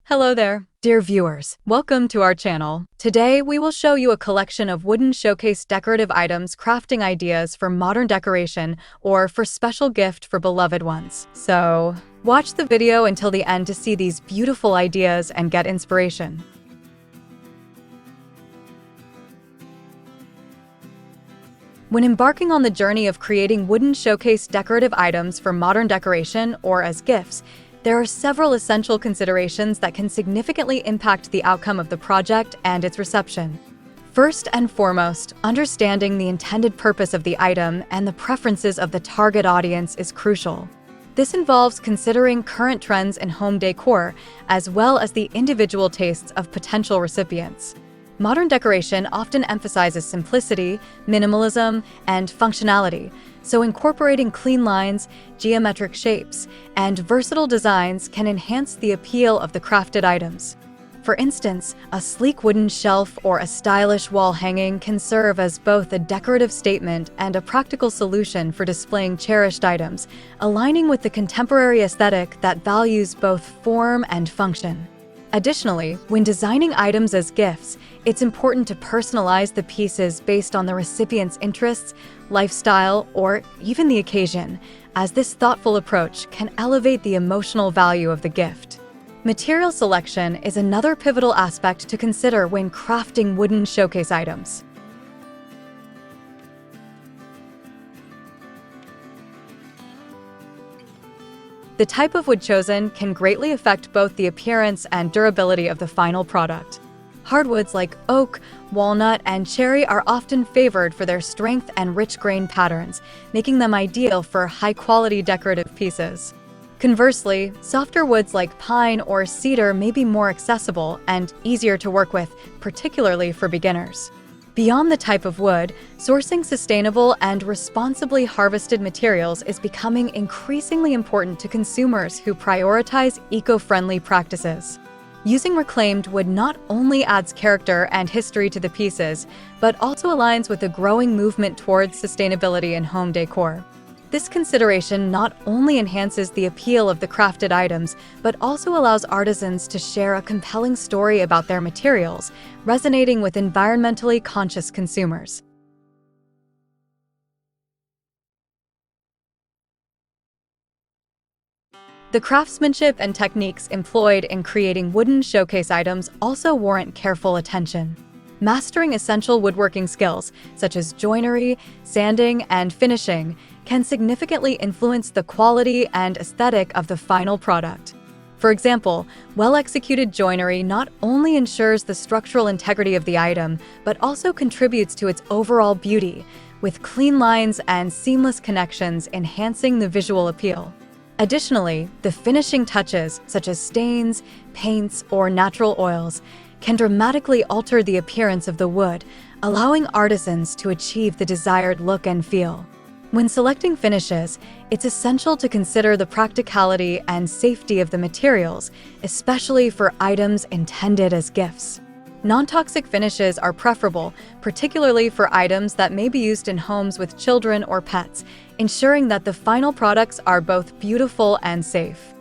Hello there, dear viewers. Welcome to our channel. Today, we will show you a collection of wooden showcase decorative items, crafting ideas for modern decoration or for special gift for beloved ones. So, watch the video until the end to see these beautiful ideas and get inspiration. When embarking on the journey of creating wooden showcase decorative items for modern decoration or as gifts, there are several essential considerations that can significantly impact the outcome of the project and its reception. First and foremost, understanding the intended purpose of the item and the preferences of the target audience is crucial. This involves considering current trends in home decor, as well as the individual tastes of potential recipients. Modern decoration often emphasizes simplicity, minimalism, and functionality, so incorporating clean lines, geometric shapes, and versatile designs can enhance the appeal of the crafted items. For instance, a sleek wooden shelf or a stylish wall hanging can serve as both a decorative statement and a practical solution for displaying cherished items, aligning with the contemporary aesthetic that values both form and function. Additionally, when designing items as gifts, it's important to personalize the pieces based on the recipient's interests, lifestyle, or even the occasion, as this thoughtful approach can elevate the emotional value of the gift. Material selection is another pivotal aspect to consider when crafting wooden showcase items. The type of wood chosen can greatly affect both the appearance and durability of the final product. Hardwoods like oak, walnut, and cherry are often favored for their strength and rich grain patterns, making them ideal for high-quality decorative pieces. Conversely, softer woods like pine or cedar may be more accessible and easier to work with, particularly for beginners. Beyond the type of wood, sourcing sustainable and responsibly harvested materials is becoming increasingly important to consumers who prioritize eco-friendly practices. Using reclaimed wood not only adds character and history to the pieces, but also aligns with the growing movement towards sustainability in home decor. This consideration not only enhances the appeal of the crafted items, but also allows artisans to share a compelling story about their materials, resonating with environmentally conscious consumers. The craftsmanship and techniques employed in creating wooden showcase items also warrant careful attention. Mastering essential woodworking skills, such as joinery, sanding, and finishing, can significantly influence the quality and aesthetic of the final product. For example, well-executed joinery not only ensures the structural integrity of the item, but also contributes to its overall beauty, with clean lines and seamless connections enhancing the visual appeal. Additionally, the finishing touches, such as stains, paints, or natural oils, can dramatically alter the appearance of the wood, allowing artisans to achieve the desired look and feel. When selecting finishes, it's essential to consider the practicality and safety of the materials, especially for items intended as gifts. Non-toxic finishes are preferable, particularly for items that may be used in homes with children or pets, ensuring that the final products are both beautiful and safe.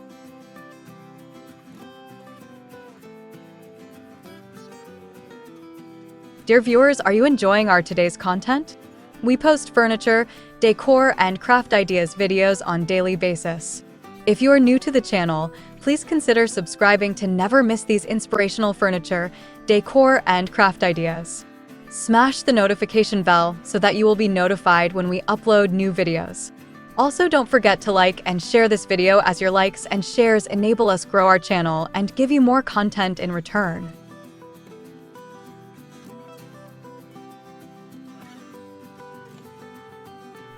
Dear viewers, are you enjoying our today's content? We post furniture, decor, and craft ideas videos on a daily basis. If you are new to the channel, please consider subscribing to never miss these inspirational furniture, decor, and craft ideas. Smash the notification bell so that you will be notified when we upload new videos. Also, don't forget to like and share this video, as your likes and shares enable us grow our channel and give you more content in return.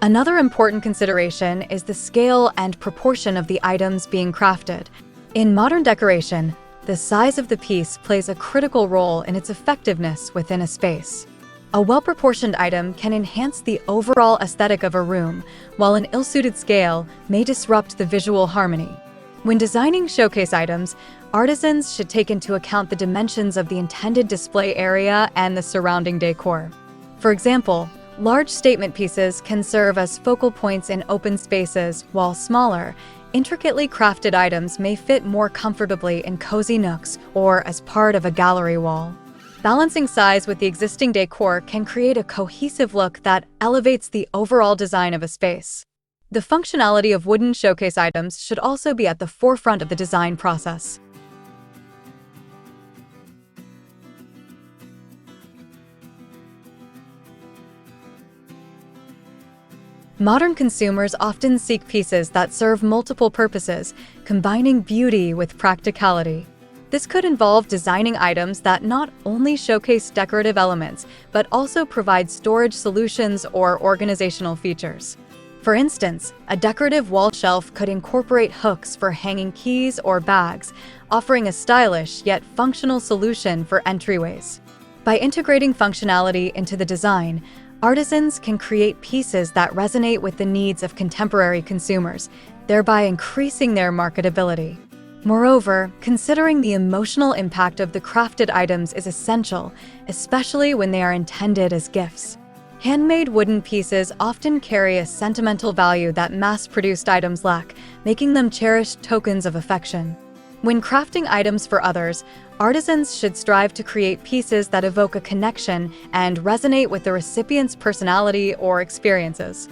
Another important consideration is the scale and proportion of the items being crafted. In modern decoration, the size of the piece plays a critical role in its effectiveness within a space. A well-proportioned item can enhance the overall aesthetic of a room, while an ill-suited scale may disrupt the visual harmony. When designing showcase items, artisans should take into account the dimensions of the intended display area and the surrounding decor. For example, large statement pieces can serve as focal points in open spaces, while smaller, Intricately crafted items may fit more comfortably in cozy nooks or as part of a gallery wall. Balancing size with the existing decor can create a cohesive look that elevates the overall design of a space. The functionality of wooden showcase items should also be at the forefront of the design process. Modern consumers often seek pieces that serve multiple purposes, combining beauty with practicality. This could involve designing items that not only showcase decorative elements, but also provide storage solutions or organizational features. For instance, a decorative wall shelf could incorporate hooks for hanging keys or bags, offering a stylish yet functional solution for entryways. By integrating functionality into the design, artisans can create pieces that resonate with the needs of contemporary consumers, thereby increasing their marketability. Moreover, considering the emotional impact of the crafted items is essential, especially when they are intended as gifts. Handmade wooden pieces often carry a sentimental value that mass-produced items lack, making them cherished tokens of affection. When crafting items for others, artisans should strive to create pieces that evoke a connection and resonate with the recipient's personality or experiences.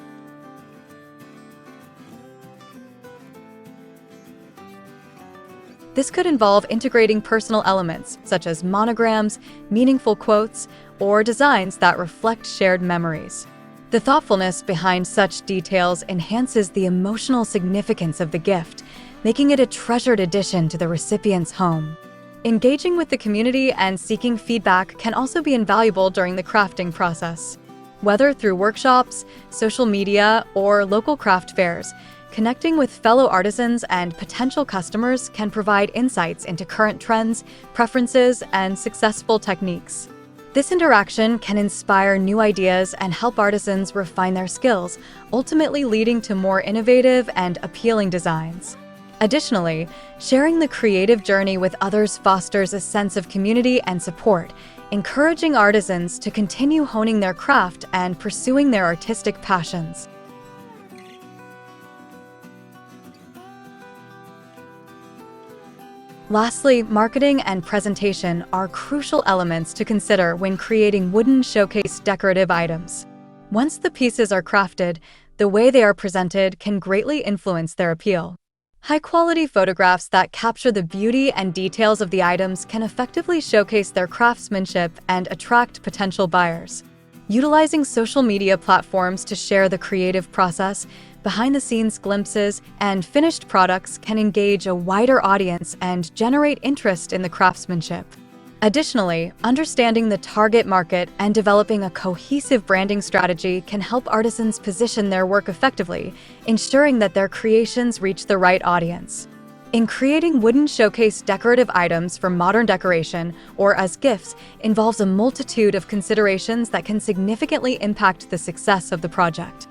This could involve integrating personal elements, such as monograms, meaningful quotes, or designs that reflect shared memories. The thoughtfulness behind such details enhances the emotional significance of the gift, making it a treasured addition to the recipient's home. Engaging with the community and seeking feedback can also be invaluable during the crafting process. Whether through workshops, social media, or local craft fairs, connecting with fellow artisans and potential customers can provide insights into current trends, preferences, and successful techniques. This interaction can inspire new ideas and help artisans refine their skills, ultimately leading to more innovative and appealing designs. Additionally, sharing the creative journey with others fosters a sense of community and support, encouraging artisans to continue honing their craft and pursuing their artistic passions. Lastly, marketing and presentation are crucial elements to consider when creating wooden showcase decorative items. Once the pieces are crafted, the way they are presented can greatly influence their appeal. High-quality photographs that capture the beauty and details of the items can effectively showcase their craftsmanship and attract potential buyers. Utilizing social media platforms to share the creative process, behind-the-scenes glimpses, and finished products can engage a wider audience and generate interest in the craftsmanship. Additionally, understanding the target market and developing a cohesive branding strategy can help artisans position their work effectively, ensuring that their creations reach the right audience. In creating wooden showcase decorative items for modern decoration or as gifts involves a multitude of considerations that can significantly impact the success of the project.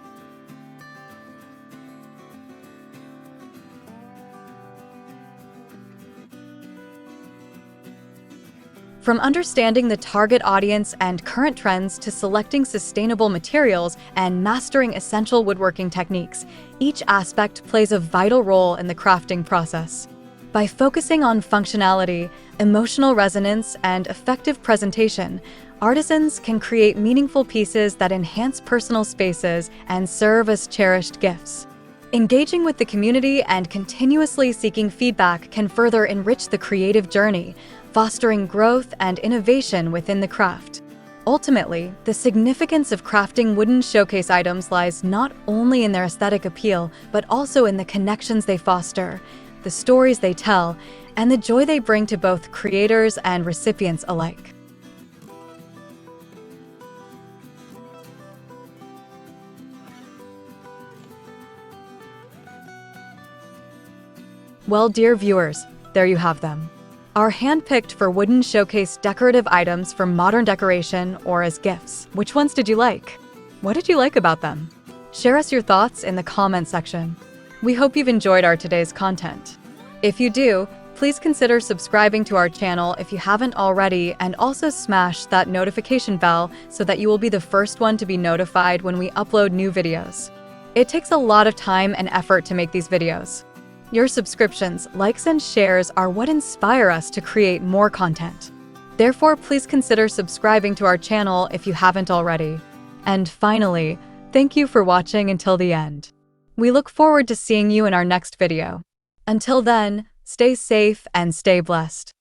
From understanding the target audience and current trends to selecting sustainable materials and mastering essential woodworking techniques, each aspect plays a vital role in the crafting process. By focusing on functionality, emotional resonance, and effective presentation, artisans can create meaningful pieces that enhance personal spaces and serve as cherished gifts. Engaging with the community and continuously seeking feedback can further enrich the creative journey, fostering growth and innovation within the craft. Ultimately, the significance of crafting wooden showcase items lies not only in their aesthetic appeal, but also in the connections they foster, the stories they tell, and the joy they bring to both creators and recipients alike. Well, dear viewers, there you have them. Our hand-picked for wooden showcase decorative items for modern decoration or as gifts. Which ones did you like? What did you like about them? Share us your thoughts in the comment section. We hope you've enjoyed our today's content. If you do, please consider subscribing to our channel if you haven't already, and also smash that notification bell so that you will be the first one to be notified when we upload new videos. It takes a lot of time and effort to make these videos. Your subscriptions, likes, and shares are what inspire us to create more content. Therefore, please consider subscribing to our channel if you haven't already. And finally, thank you for watching until the end. We look forward to seeing you in our next video. Until then, stay safe and stay blessed.